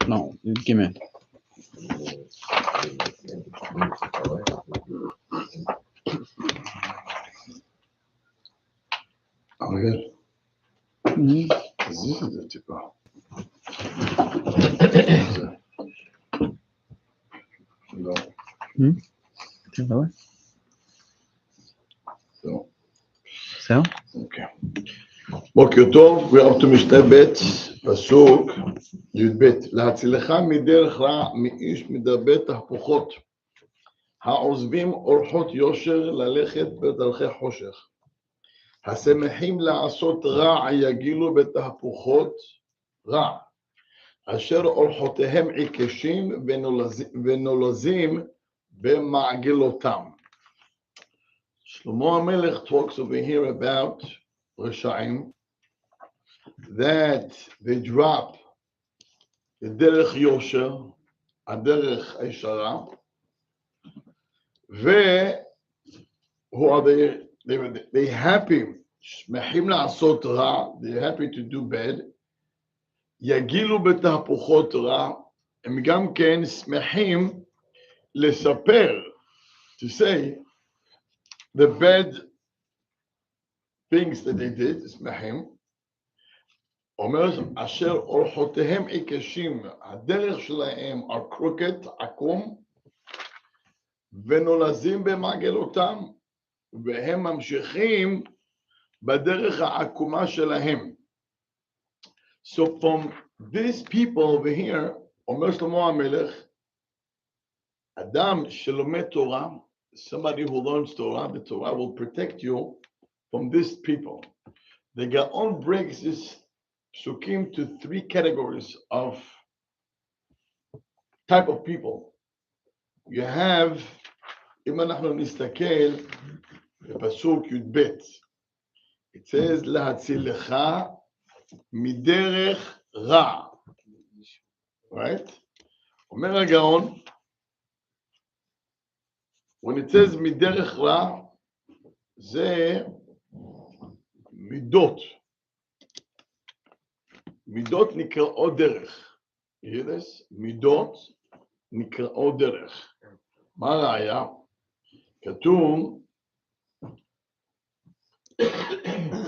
No, Gimel. אריאל, תזיז את זה טיפה. לא. זהו? אוקיי. בוקר טוב, we are to משנה ב' פסוק י"ב. להצילך מדרך רע מאיש מדרבה תהפוכות, העוזבים אורחות יושר ללכת בדרכי חושך. השמחים לעשות רע יגילו בתהפוכות רע, אשר אורחותיהם עיקשים ונולזים במעגלותם. Shlomo HaMelech talks over here about Rishaim, that they drop the derech yosher, a derech הישרה, who are they happy, שמחים לעשות רע, they're happy to do bad, יגילו בתהפוכות רע, הם גם כן שמחים לספר, to say, the bad things that they did, שמחים, אומר, אשר אורחותיהם עיקשים, הדרך שלהם are crooked, עקום, ונולזים במעגלותם, והם ממשיכים בדרך העקומה שלהם. So from these people over here, אומר שלמה המלך, אדם שלומד תורה, somebody who learns Torah, the Torah will protect you from these people. The Gaon breaks this psukim to three categories of type of people. You have, אם אנחנו נסתכל בפסוק י"ב, it says, להצילך מדרך רע. Right? אומר הגאון, when it says מדרך רע, זה מידות. מידות נקראות דרך. You hear this? מידות נקראות דרך. מה הראיה? כתוב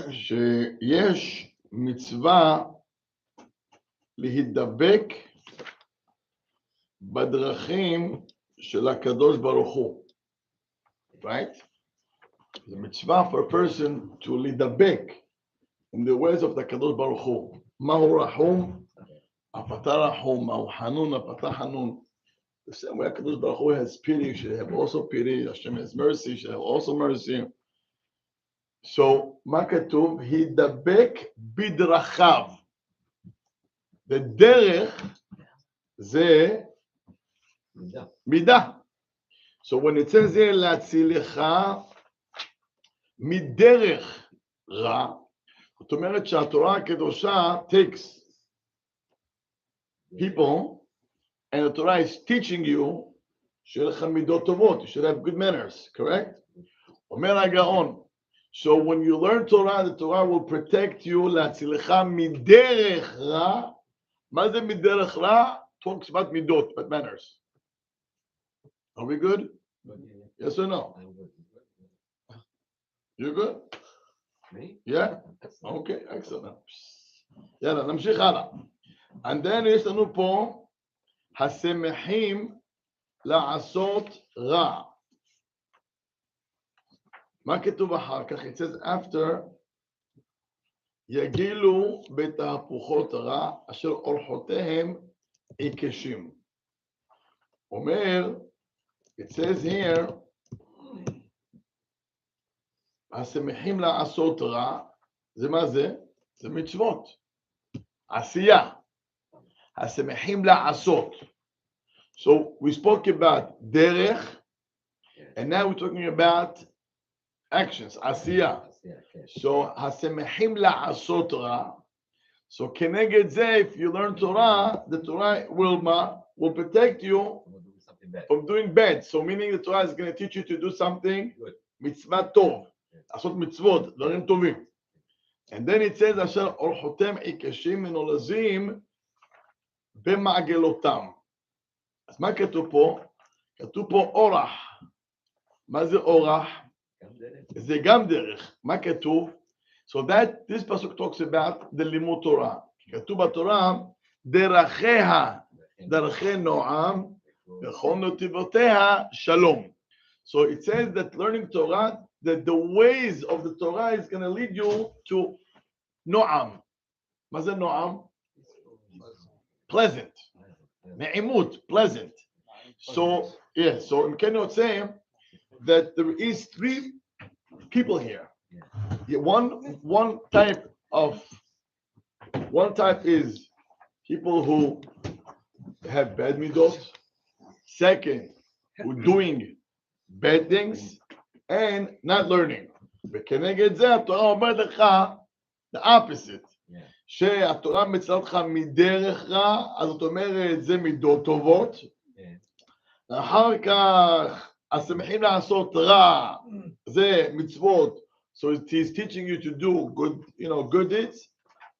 שיש מצווה להידבק בדרכים של הקדוש ברוך הוא. Right? The mitzvah for a person to להידבק in the ways of the הקדוש ברוך הוא. מהו רחום? הפתה רחום. מהו חנון? הפתה חנון. The same way הקדוש ברוך הוא has pity, should have also pity. Hashem has mercy, should have also mercy. So, מה כתוב? הידבק בדרכיו. The דרך זה מידה. So when it says here, להצילך מדרך רע, זאת אומרת שהתורה הקדושה takes people, and the Torah is teaching you שיהיה לך מידות טובות, you should have good manners, correct? אומר הגאון, so when you learn Torah, the Torah will protect you, להצילך מדרך רע. מה זה מדרך רע? Talks about midot, but manners. Are we good? Yes or no? You good? Me? Yeah? Okay, excellent. יאללה, נמשיך הלאה. And then יש לנו פה, השמחים לעשות רע. מה כתוב אחר כך? It says after, יגילו בתהפוכות רע, אשר אורחותיהם עיקשים. אומר, it says here, השמחים לעשות רע, זה מה זה? זה מצוות. עשייה. השמחים לעשות. So we spoke about דרך, and now we're talking about actions, עשייה. So השמחים לעשות רע. So כנגד זה, if you learn Torah, the Torah will protect you from doing bad. So meaning the Torah is going to teach you to do something, מצווה טוב. לעשות מצוות, דברים טובים. And then it says, אשר אורחותיהם עיקשים ונולזים במעגלותם. אז מה כתוב פה? כתוב פה אורח. מה זה אורח? זה גם דרך. מה כתוב? So that this pasuk talks about the לימוד תורה. כתוב בתורה, דרכיה, דרכי נועם, וכל נתיבותיה שלום. So it says that learning Torah, that the ways of the Torah is going to lead you to noam. מה זה נועם? Pleasant. נעימות, pleasant. So, yeah, so in Kenya would say that there is three people here. Yeah, one type is people who have bad midot. Second, who doing bad things and not learning. וכנגד זה התורה אומרת לך the opposite. שהתורה מצלה אותך מדרך רע, אז זאת אומרת זה מידות טובות. אחר כך השמחים לעשות רע, זה מצוות. So he's teaching you to do good, good deeds.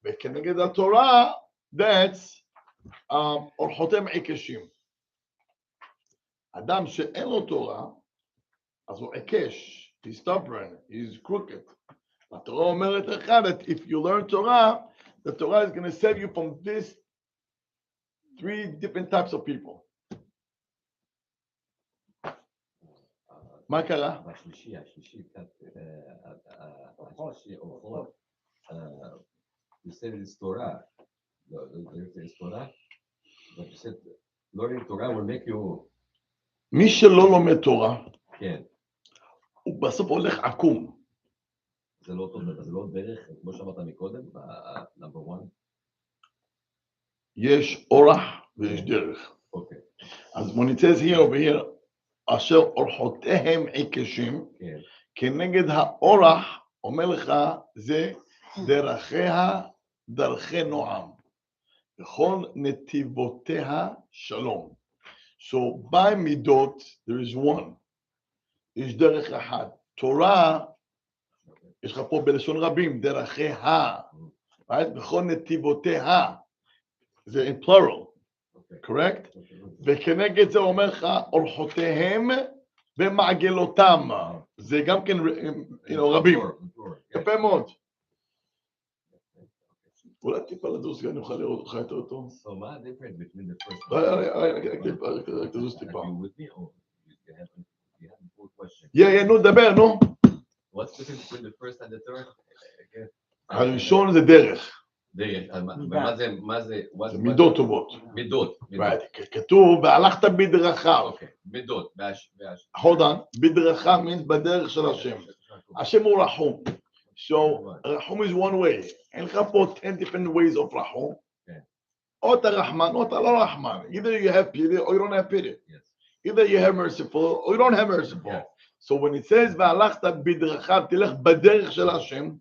וכנגד התורה, that's אורחותיהם עיקשים. אדם שאין לו תורה, אז הוא עיקש, he's stubborn, he's crooked. התורה אומרת לך that if you learn Torah, the Torah is going to save you from these three different types of people. מה קרה? השלישי, you said it's Torah. It's Torah. But you said learning Torah will make you... מי שלא לומד תורה, כן. הוא בסוף הולך עקום. זה לא טוב, זה לא דרך, כמו שאמרת מקודם, number one. יש אורח ויש דרך. אוקיי. אז when it says here over here, אשר אורחותיהם עיקשים, כנגד האורח, אומר לך, זה דרכיה דרכי נועם, וכל נתיבותיה שלום. So by midot, there is one. יש דרך אחד. תורה, יש לך פה בלשון רבים, דרכיה. Right? וכל נתיבותיה. זה in plural. Correct? וכנגד זה אומר לך, אורחותיהם ומעגלותם. זה גם כן, רבים. יפה מאוד. אולי טיפה לדוס, אני אוכל לראות אותך יותר טוב. So מה different between the first... רק תדוס טיפה. Are you with me or you have a full question? נו, דבר, נו. What's the difference between the first and the third? הראשון זה דרך. מה זה? זה מידות טובות. מידות. כתוב, והלכת בדרכיו. אוקיי, מידות. hold on, בדרכיו means בדרך של השם. השם הוא רחום. So, רחום is one way. אין לך פה 10 different ways of רחום. או אתה רחמן, או אתה לא רחמן. Either you have pity or you don't have pity. Either you have merciful or you don't have merciful. So when it says, והלכת בדרכיו, תלך בדרך של השם,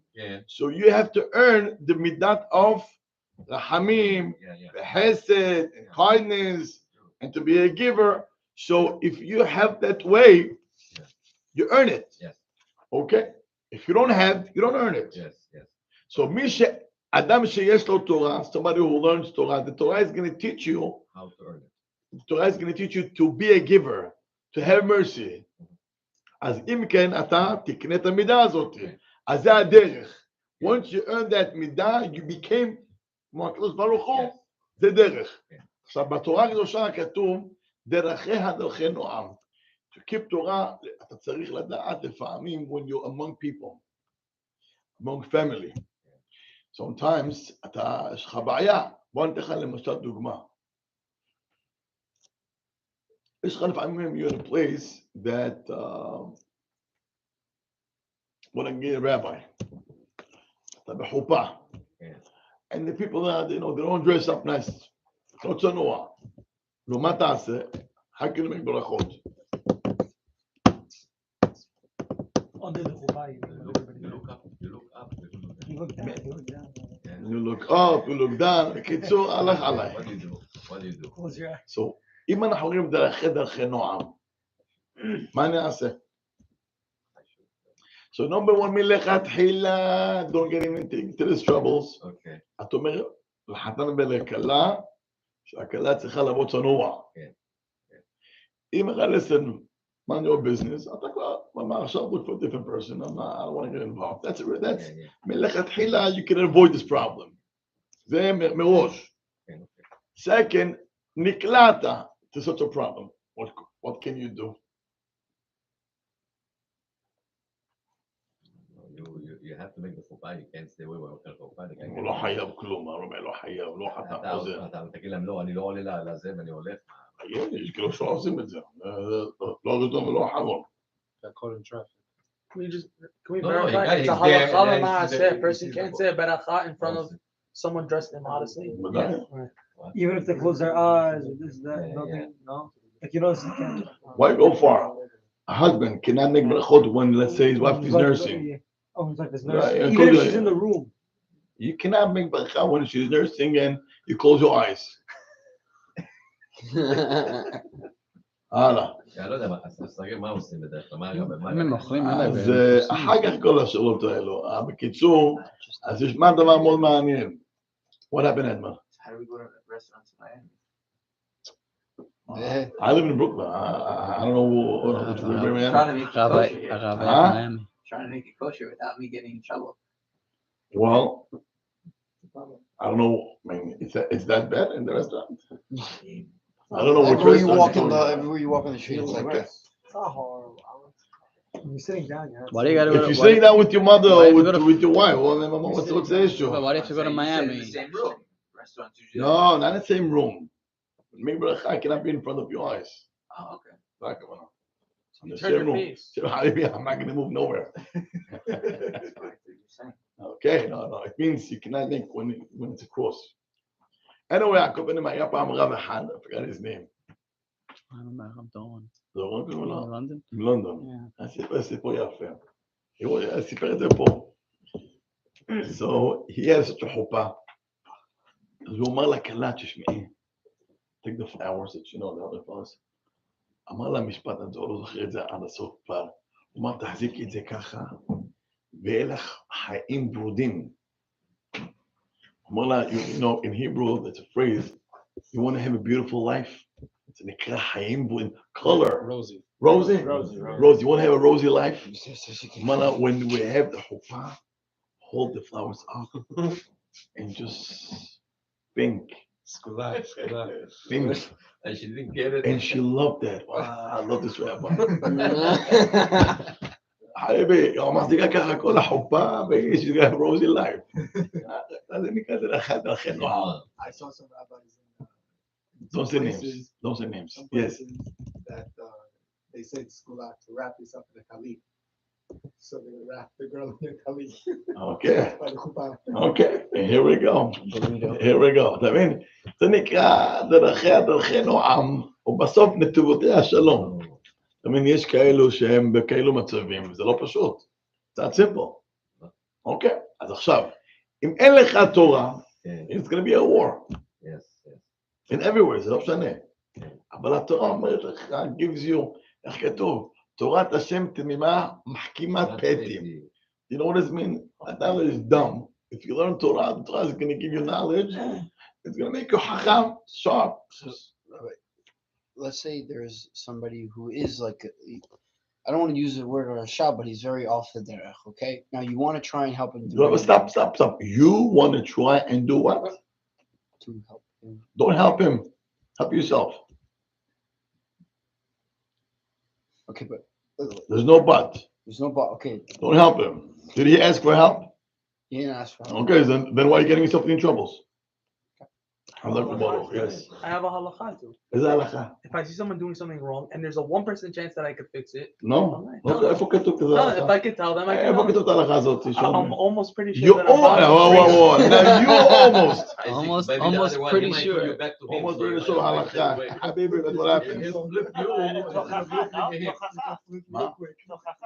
so you have to earn the midat of rachamim, chesed, and kindness, and to be a giver. So if you have that way, you earn it. Okay? If you don't have, you don't earn it. So Adam sheyesh lo Torah, somebody who learns Torah, the Torah is going to teach you how to earn it. The Torah is going to teach you to be a giver, to have mercy. אז אם כן, אתה תקנה את המידה הזאת. אז זה הדרך. Once you earn that מידה, you became, כמו הקדוש ברוך הוא, זה דרך. עכשיו, בתורה הקדושה כתוב, דרכיה דרכי נועם. To keep תורה, אתה צריך לדעת לפעמים, when you're among people, among family. Sometimes, יש לך בעיה. בוא נתן לך למשל דוגמה. יש לך לפעמים, you're in a place that, בוא נגיד rabbi, אתה בחופה, and the people that, they don't dress up nice, לא צנוע. נו, מה תעשה? חכים עם ברכות. You look up, you look down, בקיצור, הלך עליי. What do you do? So, אם אנחנו אומרים דרכי נועם, מה נעשה? So number one, מלכתחילה, don't get into this troubles. אתה אומר, לחתן ולכלה, שהקהילה צריכה לבוא צנוע. אם אחד listen, mind your business, אתה כבר, מה, עכשיו look for a different person, I don't want to get involved. That's מלכתחילה, you can avoid this problem. זה מראש. Second, נקלעת to such a problem. What can you do? You have to make the חופה, you can't stay away from חופה. הוא לא חייב כלום, הרבה לא חייב, לא חתם עוזר. אתה תגיד להם, לא, אני לא עולה לזה ואני הולך. יש כאילו שעושים את זה. לא ראשון ולא אחרון. Can we No, verify? guys, It's a there, halacha and lema there, say a you person see can't the- say a beracha in front of someone dressed immodestly. ודאי. Even if they close their eyes or this, that, Yeah, nothing, no? Like, you know, you can't. Why go far? A husband cannot make brachot when, let's say, his wife is nursing. Oh, his wife is Right, nursing. I Even told if you, she's in the room. You cannot make bracha when she's nursing and you close your eyes. הלאה. אני לא יודע, אז תגיד מה עושים בדרך כלל, אם הם אוכלים, אז אחר כך כל השאלות האלו. בקיצור, אז יש מה דבר מאוד מעניין. What happened, Edmund? How do we go to restaurants in Miami? I live in Brooklyn. I don't know what to bring me Trying in. to make it kosher here. הרב Huh? היה מיאמי. Trying to make it kosher without me getting in trouble. Well, I don't know. I mean, it's that bad in the restaurant? I don't know which Everywhere you restaurant walk you're in talking the, about. everywhere you walk in the street, it's like this. It's not horrible. You're sitting down, yeah. Why do you gotta If go you're to, sitting down with your mother why or do you go to- with your wife, what's the issue? but why do you have to go to I'm saying Miami? you sit in the same room. Restaurants usually. No, not in the same room. Make bracha cannot be in front of your eyes. Oh, okay. Like, well, in the Turn same your room. face. So, I'm not going to move nowhere. That's what you're saying. Okay, no. It means you cannot make when it's across. Anyway, I come in my Rav Echad, I forgot his name. I don't know, הרב דורון. זה לא קוראים לו? לונדון? מלונדון. Yeah. הסיפור יפה. הוא סיפר את זה פה. So, he has such a חופה. אז הוא אמר לקהלת, תשמעי, take the flowers that you know, the other flowers. אמר לה משפט, אני לא זוכר את זה עד הסוף כבר. הוא אמר, תחזיקי את זה ככה, ויהיה לך חיים ברודים. הוא אמר לה, you know, in Hebrew, that's a phrase, you want to have a beautiful life? זה נקרא חיים ברודים, color. Rosie. Rosy? Rosie. Rosy, you want to have a rosy life? You Mala, when we have the chuppah, hold the flowers up and just think. Think. And she didn't get it. And she loved that. Wow, I love this rabbi. حبيبي يوم أصدقائك كذا كل حبة بيجي she's got a rosy life. لازم يكذب أخذ الخير. I saw some rabbis in Don't say names. places- Don't say names. some Yes. places that they say to school to wrap this up in a kali. So they would wrap the girl in a kali Okay. by the chuppah. Okay. Here we go. Here we go. אתה מבין? זה נקרא דרכי נועם, ובסוף נתיבותיה שלום. אתה מבין, יש כאלו שהם בכאלו מצבים, זה לא פשוט. זה simple. אוקיי, אז עכשיו, אם אין לך תורה, it's going to be a war. Yes. In everywhere, זה לא משנה. אבל התורה אומרת לך, gives you, איך כתוב, תורת השם תמימה מחכימת פתים. You know what this means? That is dumb. If you learn Torah, the Torah is going to give you knowledge. It's going to make you hacham, sharp. Let's say there's somebody who is like, I don't want to use the word Rasha, but he's very off the derech, okay? Now you want to try and help him Stop. You want to try and do what? to help him. Don't help him. Help yourself. Okay, but There's no but. there's no but. Okay, Don't help him. Did he ask for help? he didn't ask for help. Okay, then why are you getting yourself in troubles? Yes. I have a halakha too. Is that halakha? If I see someone doing something wrong and there's a 1% chance that I could fix it, No? איפה כתוב כזה no, if halakha? I could tell them, I איפה can. כתוב את ההלכה הזאת? I'm almost pretty sure You that I'm whoa. Now you almost. Almost pretty sure. Almost pretty sure halakha. Habibi, that's what happened.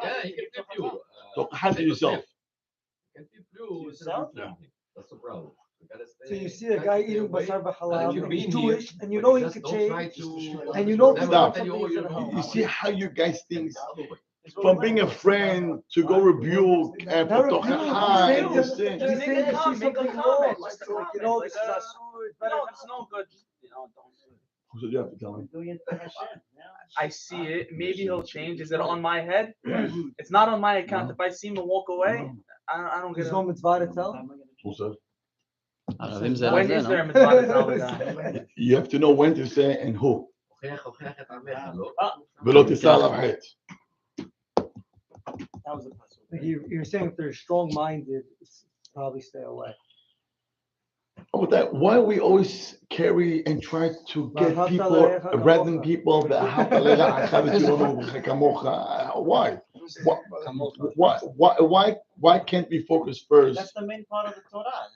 Yeah, he can flip you. So hand to yourself. He can flip you. Yourself? Yeah. That's the problem. You gotta So stay- you see a guy eating stay away. basar b'halal, You've and he's been Jewish, here, and you but know he just could don't try change, to- and you know Never Stop. tell you, oh, you're You You see how you guys think? from being a friend to go rebuke and for tochaha and this thing. Just make a comment, just a comment, like, this is not it's no good. Just, don't do it. Who said you have to tell me? I see it. Maybe he'll change. Is it on my head? It's not on my account. If I see him walk away, I don't get There's it. no mitzvah to tell. Who said? ערבים זה When לזה, is there a no? mitzvah to tell the guy? You have to know when to say and who. הוכיח את עמך, לא? ולא תישא עליו חטא. Like you're saying if they're strong-minded, it's probably stay away. Oh, but that, why we always carry and try to get people, random people that why? Why can't we focus first? That's the main part of the Torah.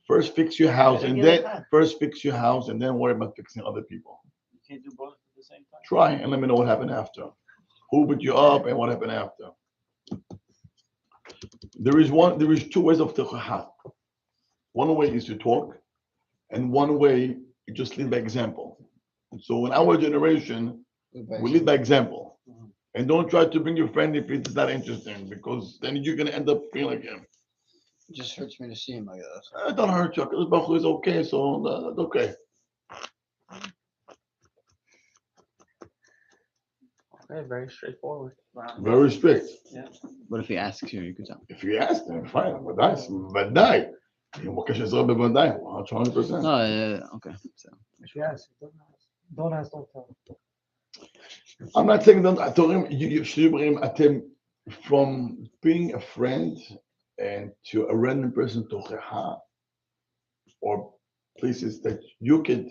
First fix your house and then worry about fixing other people. You can't do both at the same time. Try and let me know what happened after. Who put you up and what happened after? There is two ways of tochaha. One way is to talk, and one way you just lead by example. So in our generation, we lead by example. And don't try to bring your friend if it's not interesting, because then you're gonna end up feeling like him. It just hurts me to see him like that. It don't hurt you. This Baruch is okay, so that's okay. Okay, very straightforward. Very strict. But if he asks you, you could tell. If you ask them, fine. ודאי. אם הוא מבקש עזרה בוודאי, 100%. No, okay. So. Yes, don't ask, don't tell. I'm not saying that from being a friend and to a random person to or places that you could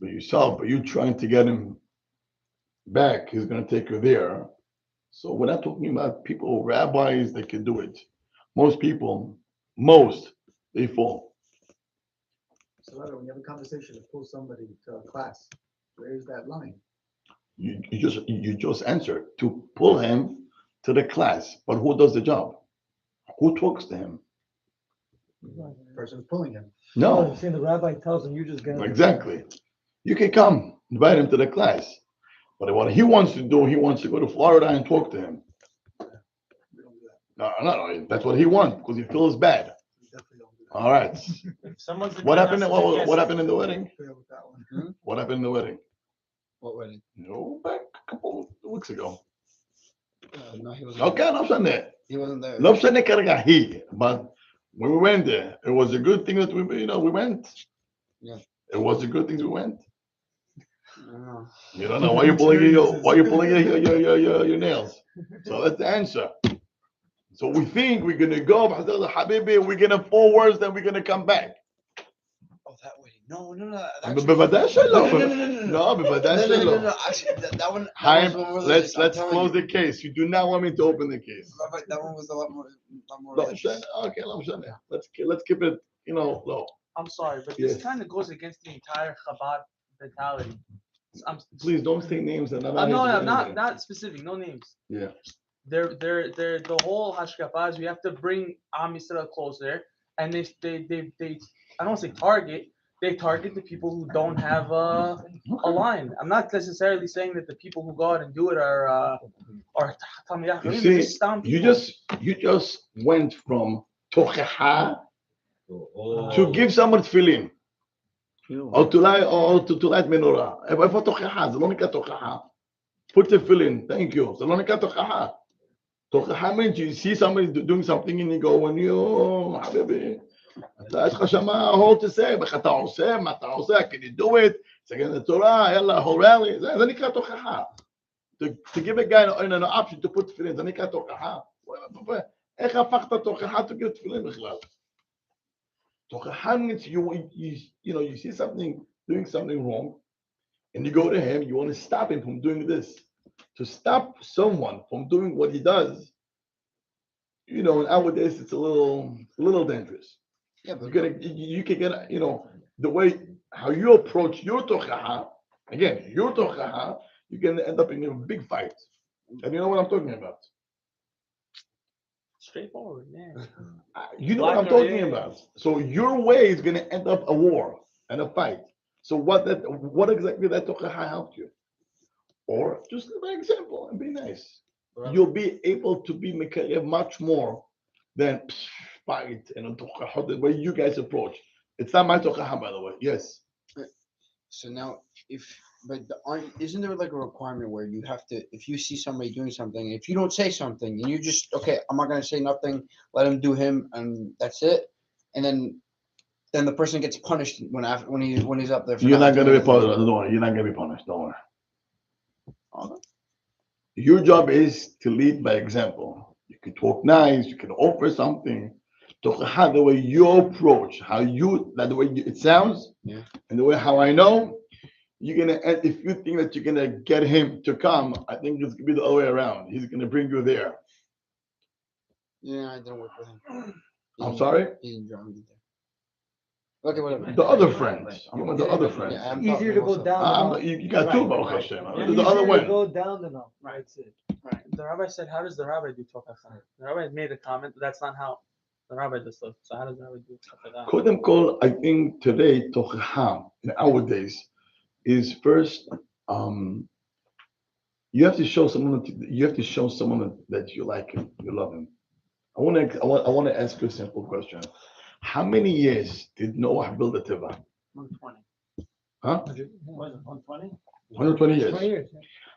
be yourself, but you trying to get him back, he's going to take you there. So we're not talking about people, rabbis, that can do it. Most people, they fall. So when you have a conversation to pull somebody to a class, where is that line? You just answer to pull him to the class, but who does the job? Who talks to him? The person who's pulling him. No, See, the rabbi tells him, you just get it. exactly. You can come, invite him to the class, but what he wants to do, he wants to go to Florida and talk to him. We don't do that. No, that's what he wants because he feels bad. We definitely don't do that. All right. If someone's What happened? What happened in the wedding? Fail with that one. What happened in the wedding? What wedding? No, back a couple of weeks ago. No, he wasn't. Okay, no משנה. He wasn't there. לא משנה כרגע he, but when we went there, it was a good thing that we went. Yeah. It was a good thing we went. I don't know. You don't know why you're pulling your nails. So that's the answer. So we think we're gonna go, Habibi, we're gonna 4 words, then we're gonna come back. Oh, that wedding. No. בוודאי שלא. No, בוודאי שלא. no. Actually, that one. Chaim, That one was let's I'm telling close you. the case. You do not want me to open the case. Rabbi, that one was a lot more לא religious. משנה, okay, לא משנה. Let's keep it, low. I'm sorry, but Yeah. this kind of goes against the entire Chabad mentality. Please don't say names and No, not specific, no names. Yeah. They're the whole hashkafa is we have to bring Am Yisrael closer, and they I don't want to say target. They target the people who don't have a line. I'm not necessarily saying that the people who go out and do it are Talmidei You Chachamim, see, they're just stam you people. just went from tochaha Oh. to give someone tefillin. או to light menorah. איפה תוכחה? זה לא נקרא תוכחה. Put the tefillin, thank you. זה לא נקרא תוכחה. תוכחה means you see somebody doing something and you go, and you, חביבי, יש לך שמה all to say, איך אתה עושה, מה אתה עושה, can you do it, זה גם התורה, יאללה, whole rally, זה נקרא תוכחה. To give a guy an option to put tefillin, זה נקרא תוכחה. איך הפכת תוכחה to give tefillin בכלל? Tochaha means you see something, doing something wrong, and you go to him, you want to stop him from doing this. To stop someone from doing what he does, nowadays it's a little dangerous. Yeah, but You can get, the way how you approach your tochaha, again, you can end up in a big fight. And you know what I'm talking about. Straightforward, yeah. You know what I'm talking about. So your way is going to end up a war and a fight. So what exactly that tochaha helped you? Or just live by example and be nice. You'll be able to be mekarev much more than fight and the way you guys approach. It's not my tochaha, by the way. Yes. So now, isn't there like a requirement where you have to, if you see somebody doing something, if you don't say something and you just, okay, I'm not going to say nothing, let him do him, and that's it, and then the person gets punished when he's up there. You're not going to be punished. Don't worry. You're not going to be punished. Don't worry. Okay. Your job is to lead by example. You can talk nice. You can offer something. Tochaha, the way you approach, the way it sounds, and the way how I know. You're gonna, if you think that you're gonna get him to come, I think it's gonna be the other way around. He's gonna bring you there. Yeah, I didn't work with him. I'm sorry? He didn't drive me there. Okay, whatever. The other friends. I'm with the other friends. Yeah, Easier to go down than up. You got two, Baruch Hashem. Yeah, The other Easier way. to go down than up. Right. That's it. Right. The rabbi said, "How does the rabbi do tochaha?" The rabbi made a comment. That's not how the rabbi does stuff. So how does the rabbi do stuff like that? Kodem kol, I think today tochaha in our days is first. You have to show someone that you like him, you love him. I want to ask you a simple question. How many years did Noah build a teva? 120. Huh? Was it 120? 120 years. 20 years.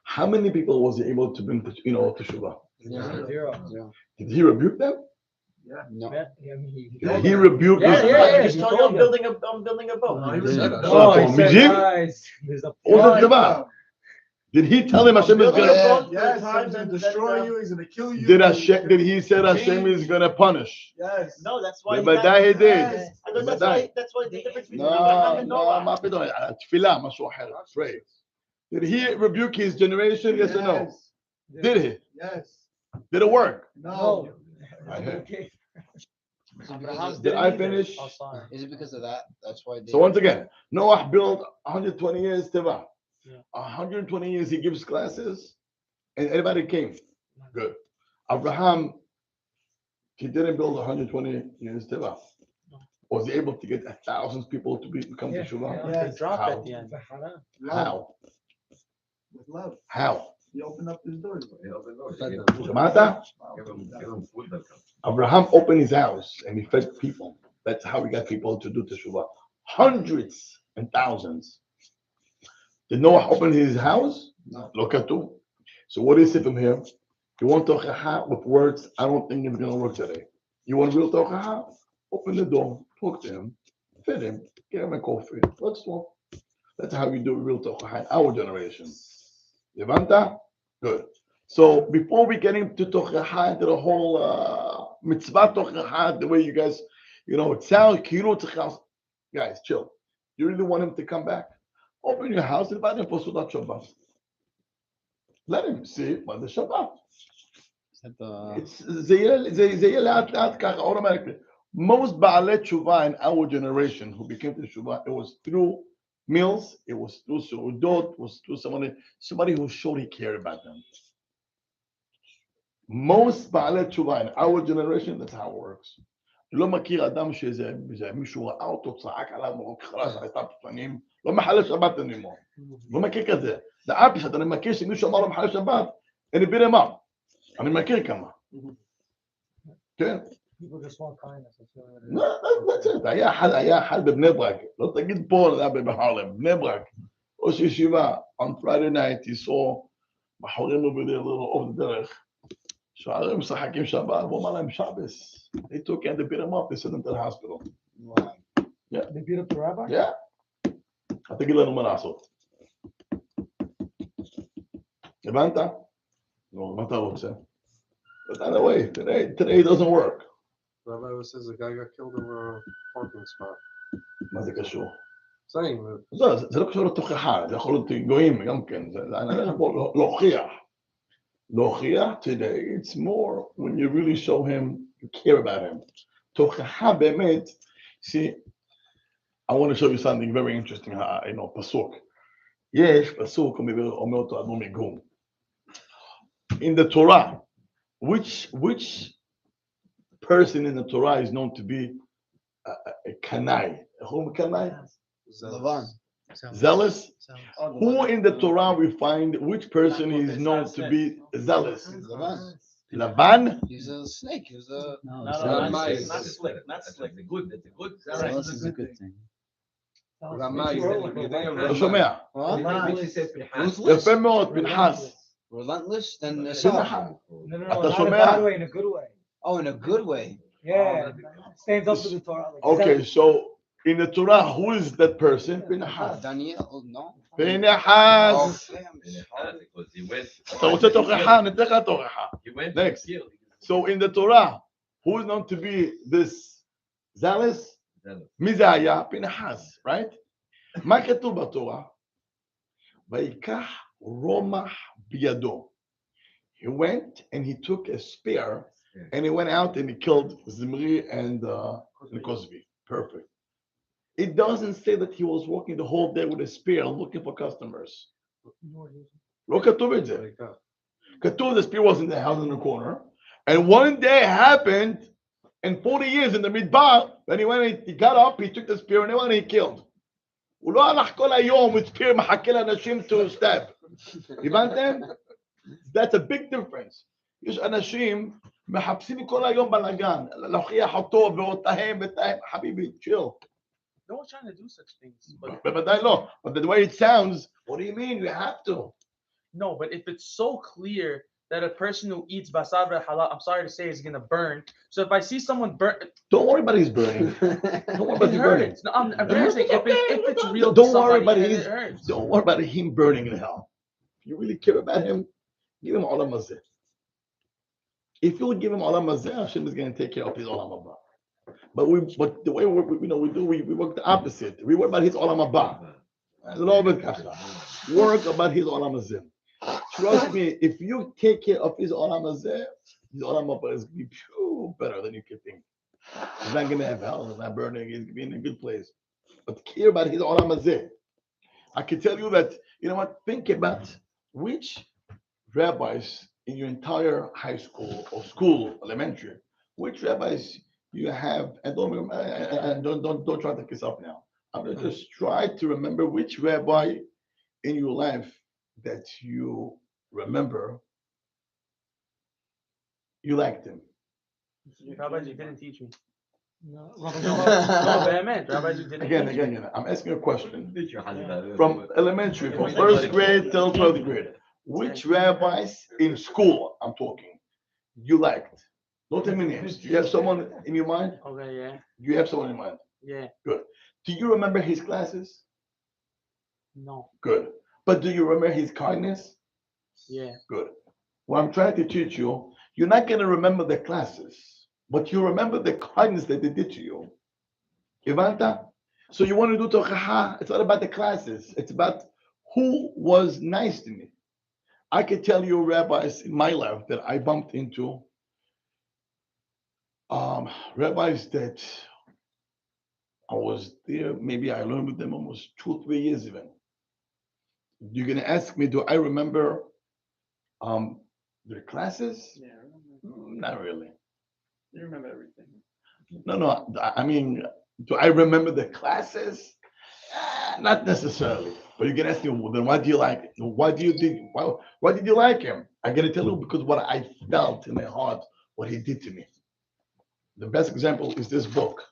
How many people was he able to bring to Teshuvah? Zero. Did he rebuke them? No. Yeah, I mean, Did he rebuke Yeah, them? yeah, Just he told you told I'm building a boat. No, he was saying Oh, So, he said, Mijim? guys, there's a What was the flood. teva? Did he tell him Hashem is Building gonna? a boat Yes, for he's the gonna time destroy you. He's gonna kill you. Did he say Hashem is gonna punish? Yes. No, that's why. בוודאי he did. Yes. I thought בוודאי. that's why the difference between Abraham No, and no, Noah. מה פתאום? תפילה, משהו אחר. Pray. Did he rebuke his generation? Yes or no? Did he? Yes. Did it work? No. I heard. Okay. Abraham's Did didn't I either. finish? Oh, sorry. Is it because of that? That's why they. So once again, Noah built 120 years teva. Yeah. 120 years he gives classes, and everybody came. Good. Abraham, he didn't build 120 years teva. Was he able to get 1,000 people to come to Shuvah? Yeah. They dropped How? at the end. How? With love. How? He opened up his doors. שמעת? Abraham opened his house and he fed people. That's how he got people to do teshuvah. Hundreds and thousands. Did Noah open his house? No. Look at two. So what is it from here? You want tochaha with words? I don't think it's going to work today. You want real tochaha? Open the door, talk to him, feed him, get him a coffee. Let's talk. That's how you do real tochaha in our generation. Levanta? Good. So before we get into tochaha, into the whole mitzvah tochaha, the way you guys, it sounds kilo. Guys, chill. You really want him to come back? Open your house and invite him for Sudat Shabbat. Let him see what the Shabbat. It's זה לאט לאט ככה, automatically. Most בעלי תשובה in our generation who became to Shuvah, it was through meals, it was through Su'udot, it was through somebody who showed he cared about them. Most בעלי תשובה in our generation, that's how it works. לא מכיר אדם שזה מישהו ראה אותו, צעק עליו, חלש, הייתה בפנים, לא מחלל שבת anymore. לא מכיר כזה. זה opposite, אני מכיר שמישהו אמר לו מחלל שבת, and it beat him up. אני מכיר כמה. כן. People just want kindness. That's the only No, that's it. היה אחד בבני ברק, לא תגיד פה, זה היה בהרלם, בני ברק. ראש ישיבה, on Friday night, he saw בחורים over there, little over the דרך. שוערים משחקים שבת, והוא אמר להם שבס. They took and they beat him up, they sent him to the hospital. Wow. Yeah. They beat up the rabbi? Yeah. תגיד לנו מה לעשות. הבנת? לא, מה אתה רוצה? But anyway, today it doesn't work. Rabbi says the guy got killed over a parking spot. מה זה קשור? Saying that זה לא קשור לתוכחה, זה יכול להיות גויים גם כן, זה להוכיח. להוכיח today, it's more when you really show him, you care about him. תוכחה באמת, see, I want to show you something very interesting, פסוק. יש פסוק, אומר אותו אדמוני גום. In the Torah, which person in the Torah is known to be a kanai? Kanai? Lavan. Zealous. Who in the Torah we find which person is known to be zealous? Laban. He's a snake. He's a. No, No, zealous. not It's slick. not slick. That's a good. That's a good. Zealous is a good thing. לא שומע. יפה מאוד, פנחס. Relentless, then פנחס. No, אתה not in a שומע? bad way, in a good way. oh, in a good way. Yeah, stands up to the Torah. Like Okay, so in the Torah, who is that person? פנחס. Daniel, no. פנחס. Because he went. אתה רוצה תוכחה? ניתן לך תוכחה. He went. Next. to kill. So in the Torah, who is known to be this zealous? מי זה היה? פנחס, right? מה כתוב בתורה? ויקח רומח בידו. He went and he took a spear and he went out and he killed Zimri and Cosby. Perfect. It doesn't say that he was walking the whole day with a spear looking for customers. לא כתוב את זה. כתוב the spear was in the house in the corner and one day happened and 40 years in the midbar, when he went, he got up, he took the spear and he killed. הוא לא הלך כל היום with spear מחכה לאנשים to stab. הבנתם? That's a big difference. יש אנשים מחפשים כל היום בלגן, להוכיח אותו ואותהם ותהם, חביבי, chill. No one's trying to do such things. But בוודאי לא. But the way it sounds, what do you mean? You have to. no, but if it's so clear that a person who eats basar halal, I'm sorry to say, is gonna burn. So if I see someone burn, Don't worry about his burning. Don't worry about it his burning. hurts. No, I'm very saying if it's real, to Don't worry somebody, about it his. hurts. Don't worry about him burning in hell. If you really care about him, give him olam hazeh. If you'll give him olam hazeh, Hashem is going to take care of his olam haba. But the way we work the opposite. We work about his olam haba. Work about his olam hazeh. Trust me, if you take care of his olam hazeh, his olam haba is going to be better than you can think. He's not going to have hell. He's not burning. He's going to be in a good place. But care about his olam hazeh. I can tell you that, you know what, think about which rabbis in your entire high school or school, elementary, which rabbis you have, and don't try to kiss up now. I'm going to just try to remember which rabbi in your life that you remember you liked him. Rabbis, you didn't teach me. No, No, but I meant rabbis, you didn't. Again, I'm asking a question. From elementary, from first grade till 12th grade, which rabbis in school, I'm talking, you liked? Don't tell me names. Do you have someone in your mind? Okay, yeah, Do you have someone in mind? yeah, Good. Do you remember his classes? no, Good. But do you remember his kindness? yeah. Good. What I'm trying to teach you, you're not going to remember the classes, but you remember the kindness that they did to you. Ivanta? So you want to do tochaha? It's not about the classes. It's about who was nice to me. I could tell you rabbis in my life that I bumped into, rabbis that I was there, maybe I learned with them almost 2 or 3 years even. You're going to ask me, do I remember their classes? Yeah, I remember. Not really. You remember everything. No, I mean, do I remember the classes? Not necessarily. But you can ask me, well, then why do you like it? Why did you like him? I gotta tell you because what I felt in my heart, what he did to me. The best example is this book.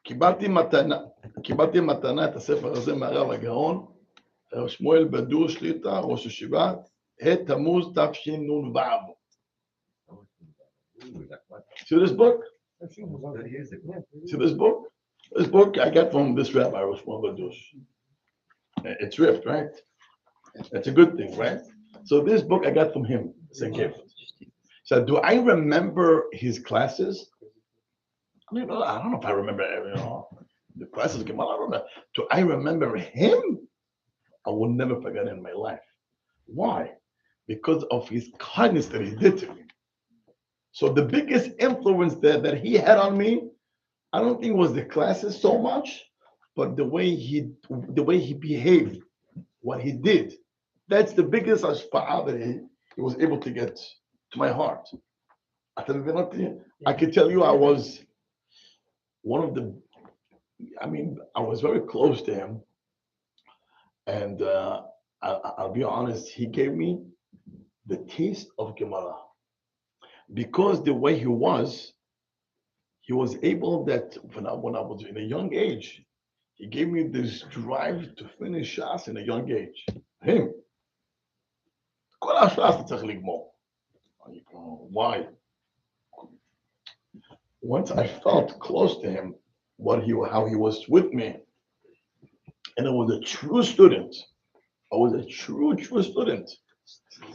קיבלתי מתנה את הספר הזה מהרב הגאון, הרב שמואל בדור שליטה, ראש ישיבה, ה' תמוז תשנ"ו. See this book? See this book? This book I got from this rabbi, Rosh Badush. It's ripped, right? That's a good thing, right? So this book I got from him. It's a gift. So do I remember his classes? I mean, I don't know if I remember the classes. I don't remember. Do I remember him? I will never forget it in my life. Why? Because of his kindness that he did to me. So the biggest influence that he had on me, I don't think it was the classes so much, but the way he behaved, what he did. That's the biggest ashpa'ah that he was able to get to my heart. I can tell you I was one of the I mean, I was very close to him, and I'll be honest, he gave me the taste of Gemara because the way he was able that when I was in a young age, he gave me this drive to finish Shas in a young age. Him. כל הש"ס אתה צריך לגמור. Why? Once I felt close to him, how he was with me, and I was a true student. I was a true student.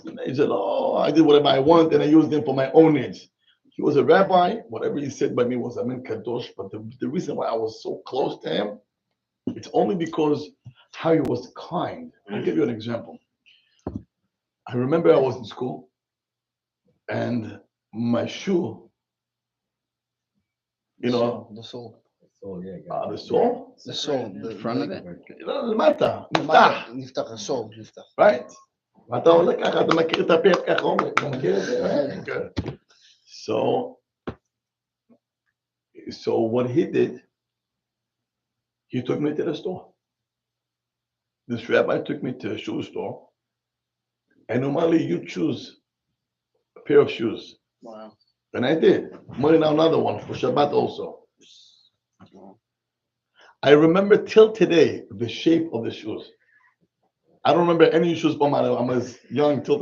And he said, "Oh, I did whatever I want, and I used them for my own needs." He was a rabbi. Whatever he said by me was Amen Kadosh. But the reason why I was so close to him, it's only because how he was kind. I'll give you an example. I remember I was in school, and my shoe, The sole. So yeah, the sole, The sole. The front of it? למטה, נפתח, נפתח, הסול, נפתח. right? ואתה עולה ככה, אתה מכיר את הפרק ככה, עומר, אתה מכיר את זה, right? Good. So what he did, he took me to the store. This rabbi took me to a shoe store, and normally you choose a pair of shoes. Wow. And I did. Money now another one for Shabbat also. I remember till today the shape of the shoes. I don't remember any shoes from I was young till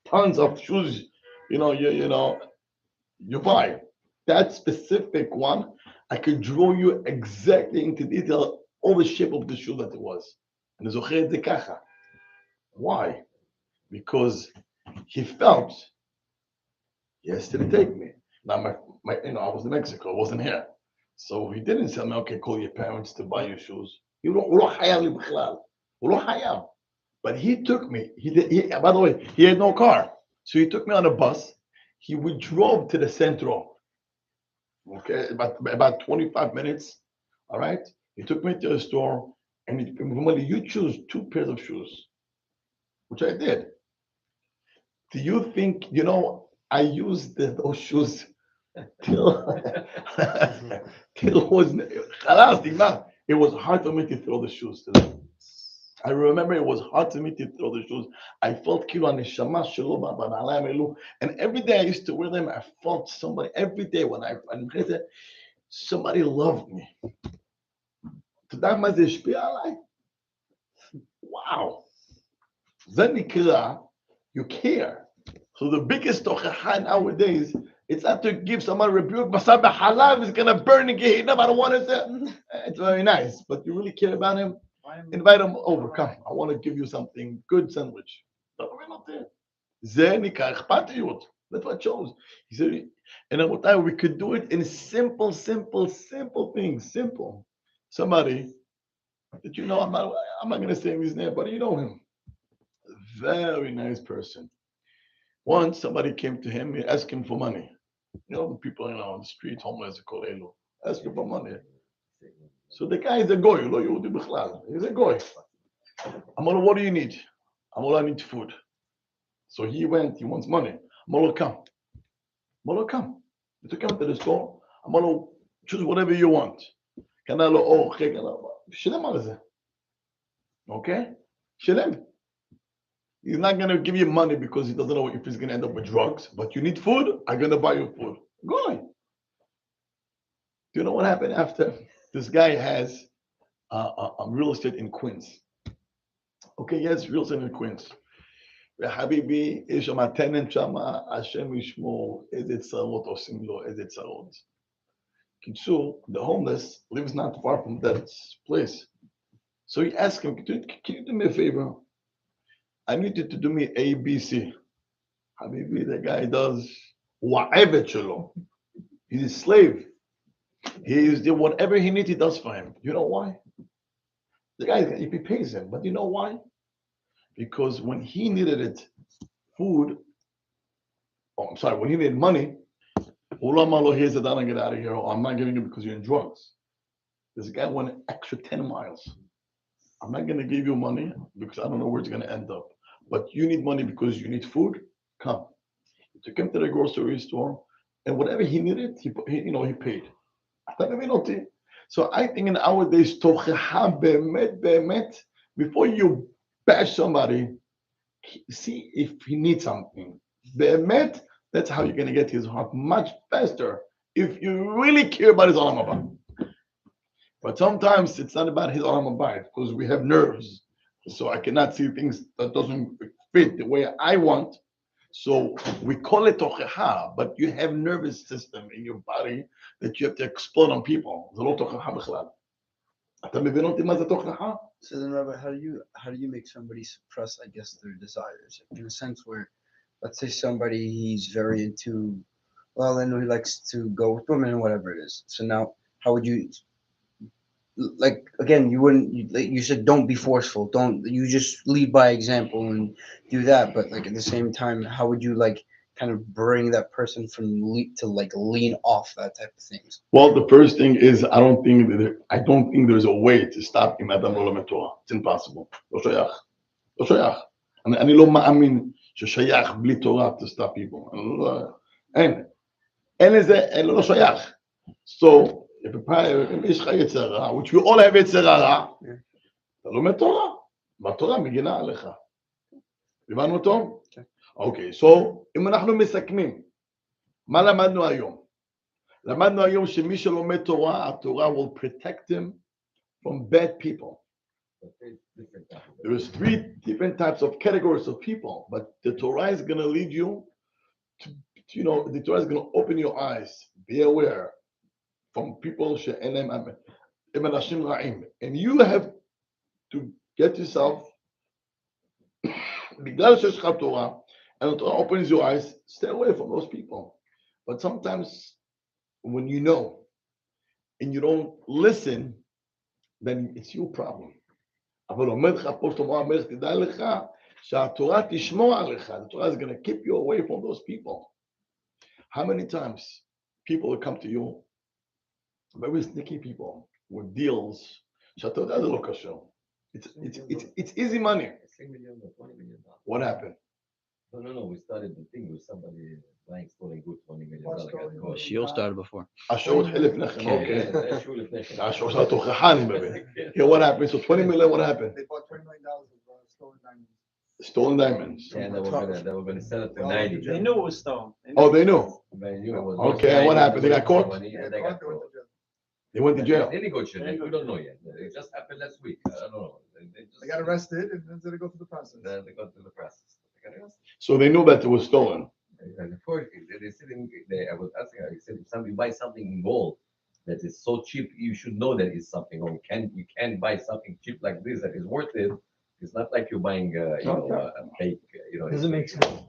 tons of shoes, you buy. That specific one, I could draw you exactly into detail all the shape of the shoe that it was. And the זוכר את זה ככה. Why? Because he felt he has to take me. Now I was in Mexico, I wasn't here. So he didn't tell me, okay, call your parents to buy you shoes. הוא לא חייב לי בכלל. הוא לא חייב. But he took me. By the way, he had no car. So he took me on a bus. We drove to the centro. Okay, about 25 minutes. All right. He took me to a store, and you choose 2 pairs of shoes, which I did. Do you think, I used those shoes till it was hard for me to throw the shoes to them. I remember it was hard for me to throw the shoes. I felt and every day I used to wear them. I felt somebody every day when somebody loved me. Wow. You care. So the biggest tochacha nowadays, it's not to give someone rebuke. Masab halav is gonna burn in Gehenna. I don't want to say. It's very nice, but you really care about him. Invite him over. Come. I want to give you something good sandwich. We're not there. That's what shows. He said, and we could do it in simple things. Simple. Somebody that I'm not going to say his name, but you know him. Very nice person. Once somebody came to him, he asked him for money. People on the street, homeless, ask him for money. So the guy is a goy, he's a goy. Amolo, what do you need? Amolo, I need food. So he wants money. Amolo, come. He took him to the store. Amolo, choose whatever you want. Okay? Shalem. He's not going to give you money because he doesn't know if he's going to end up with drugs. But you need food, I'm going to buy you food. Go on. Do you know what happened after? This guy has real estate in Queens. Okay, yes, real estate in Queens. Habibi, יש שם tenant שם, השם ישמור, איזה צרות עושים לו, איזה צרות. Kitsu, the homeless, lives not far from that place. So he asked him, can you do me a favor? I need you to do me A, B, C. Habibi, the guy does whatever chelo. He's a slave. Whatever he needs, he does for him. You know why? The guy, if he pays him, but you know why? Because when he needed when he needed money, here's the dollar, get out of here, or I'm not giving you because you're in drugs. This guy went an extra 10 miles. I'm not going to give you money because I don't know where it's going to end up. But you need money because you need food, come. He took him to the grocery store, and whatever he needed, he paid. אתה מבין אותי? So I think nowadays, תוכחה באמת, before you bash somebody, see if he needs something. באמת, that's how you're going to get his heart much faster if you really care about his olam haba. But sometimes it's not about his olam haba because we have nerves. So I cannot see things that doesn't fit the way I want. So we call it tochecha, but you have nervous system in your body that you have to explode on people. זה לא tochecha בכלל. אתה מבין אותי מה זה tochecha? So then, Rabbi, how do you make somebody suppress, I guess, their desires in a sense where, let's say somebody he's very into, well, I know he likes to go with women or whatever it is. So now, how would you, like again, you said don't be forceful, you just lead by example and do that. But like at the same time, how would you like kind of bring that person to lean off that type of things? Well, the first thing is I don't think there's a way to stop him Adam לא לומד תורה. It's impossible. לא שייך. אני לא מאמין ששייך בלי תורה to stop people. אין לזה, לא שייך. So if יש לך יצר רע, which we all have יצר רע, אתה לומד תורה. והתורה מגינה עליך. הבנו אותו? אוקיי, so אם אנחנו מסכמים, מה למדנו היום? למדנו היום שמי שלומד תורה, התורה will protect him from bad people. There is 3 different types of categories of people, but the Torah is going to lead you to, the Torah is going to open your eyes. Be aware from people שאין להם אמן. הם אנשים רעים. And you have to get yourself, בגלל שיש לך תורה, and the Torah opens your eyes, stay away from those people. But sometimes when you know and you don't listen, then it's your problem. אבל עומד לך פה שלמה המלך, תדע לך שהתורה תשמור עליך. The Torah is going to keep you away from those people. How many times people will come to you, very sneaky people with deals, שאתה יודע זה לא קשור. It's easy money. What happened? No. We started the thing with somebody buying stolen goods, $20 million. Shiur started before. השור התחיל לפניכם, אוקיי. Sure, לפני. השור של התוכחה, אני מבין. Yeah, what happened? So 20 million, what happened? They bought $20 million of stolen diamonds. Stolen diamonds. And they were gonna sell it for 90. They knew it was stolen. Oh, they knew. They knew it was. Okay, and what happened? They got caught? Money, and they got caught. They went to jail. They negotiated. We don't know yet. It just happened last week. I don't know. They got arrested and then they go through the process. Then they got to the process. They got arrested. So they knew that it was stolen. And before they said, I was asking, I said, if somebody buys something in gold that is so cheap, you should know that it's something. Or you can't buy something cheap like this that is worth it. It's not like you're buying, a fake. Doesn't make sense.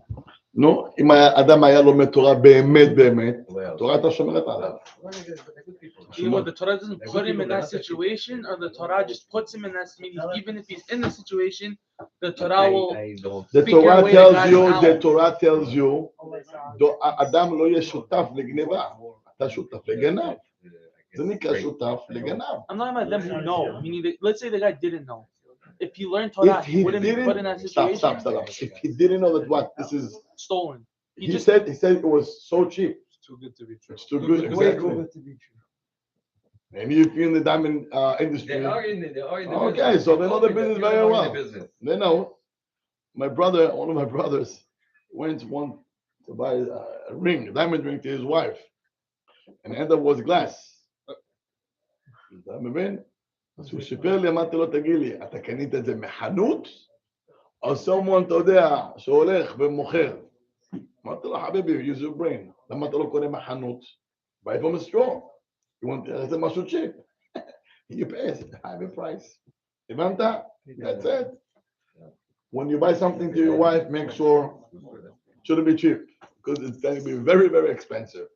נו, אם האדם היה לומד תורה באמת, תורה הייתה שומרת עליו. Either the Torah doesn't put him in that situation, or the Torah just puts him in that situation. Even if he's in the situation, the Torah will. The Torah tells you, האדם לא יהיה שותף לגניבה, אתה שותף לגנב. זה נקרא שותף לגנב. I'm not about them who know. Meaning, let's say the guy didn't know. If he learned Torah, he wouldn't be put in that situation. Stop. If he didn't know that what this is Stolen. He said it was so cheap. It's too good to be true. It's too good, exactly. And if you're in the diamond industry, They are in the okay, so they know the business very well. They know. One of my brothers, went to buy a ring, a diamond ring to his wife, and the end up was glass. אתה מבין? אז הוא שיפר לי, אמרתי לו, תגיד לי, אתה קנית את זה מחנות, או someone, אתה יודע, שהולך ומוכר? אמרתי לו, חביבי, use your brain. למה אתה לא קונה מחנות? buy from a store. You want to say משהו cheap? You pay high price. הבנת? That's it. When you buy something to your wife, make sure it shouldn't be cheap, because it's going to be very, very expensive.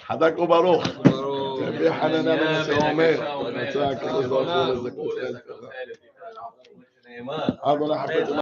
חזק וברוך. רבי חננה בן שאומר, מצא הקדוש ברוך הוא לזכות. אדוני חפץ